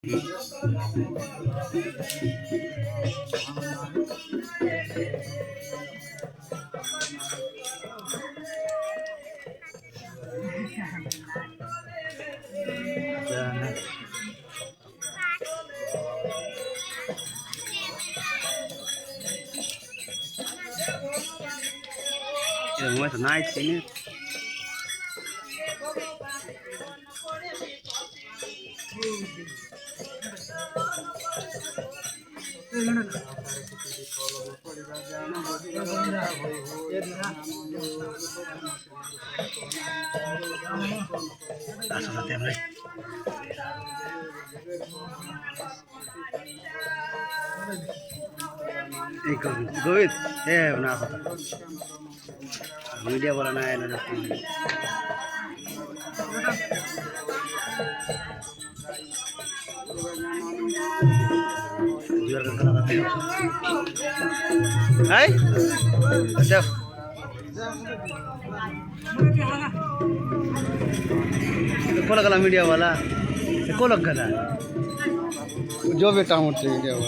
It's nice, isn't it? That's what I'm like. Govind, eh, bana pata. Media वाला ना है ना जैसे जुआर का खाना खाते हैं। हाय, अच्छा। कौन लगा मीडिया वाला? कौन लगा था? जो बेटा मुझसे मीडिया वाला।